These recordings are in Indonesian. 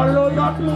walau yat nu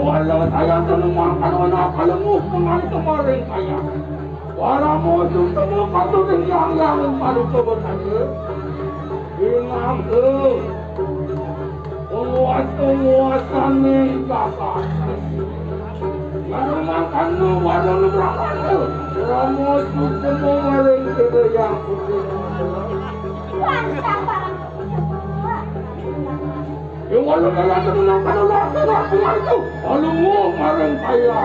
Walau saya menemukan anak kalemu dengan kemarin saya. Walau mau temu katu yang baru sebenarnya. Ingat ke penguasa menjaga. Lalu makan walau berapa? Ramu temu kemarin yang putih. Walau kalian menemukan anak itu, walau mau kemarin saya.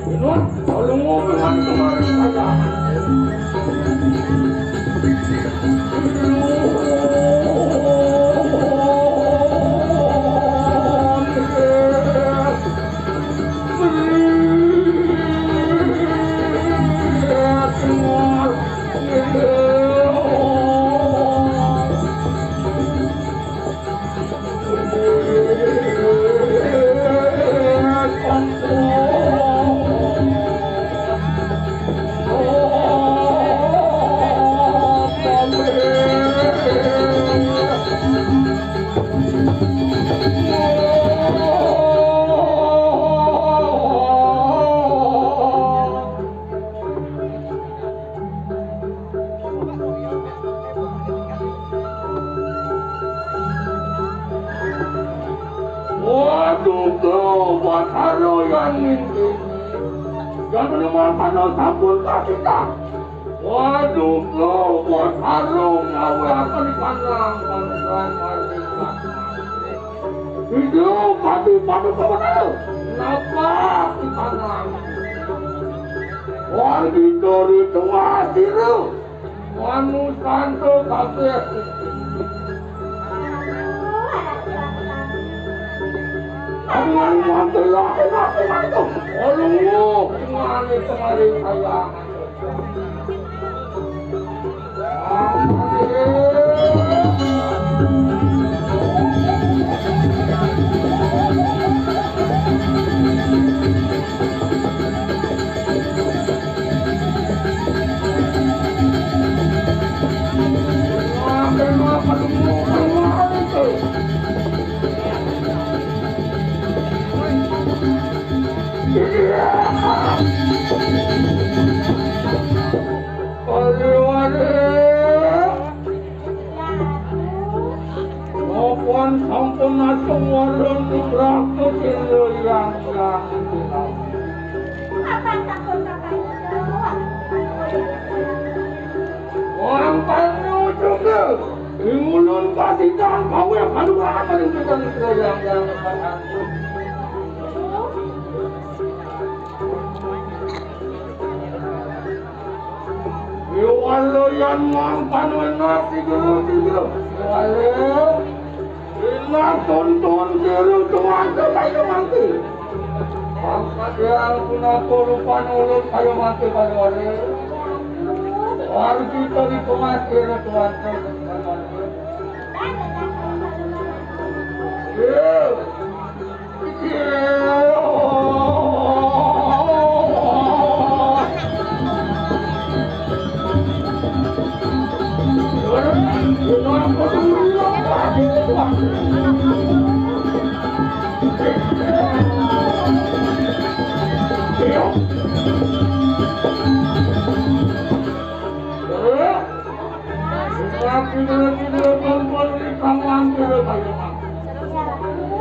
Ingat, walau mau kemarin saya. Sabun kita. Waduh, lo buat harum ngawe akan dipandang kan malika. Hidup padu kebenar. Kenapa dipandang? Wargi dari tengah siru. Manu santo kakek. Aduh, mantelah, kenapa? Aduh, kemarin saya. Sampun asung warung dibraku kilo yang apa takut kakak itu? orang panyu juga ingulun kasih dan kau yang aduh apa yang kita yang Iwalo yang mampan wenak tiga. Iwalo Ina tonton kiri tuan kayu mati. Angkat yang guna korupan ulut kayu mati pada wale. Wargi tadi tuan kiri tuan kayu mati.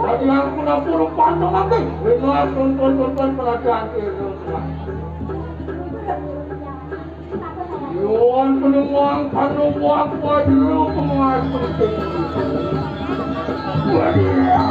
Tadi aku nak puluh pandang nanti, benar tonton perhatian itu. Yo, penemuan panubuat wajah penguat penting. Wadiah.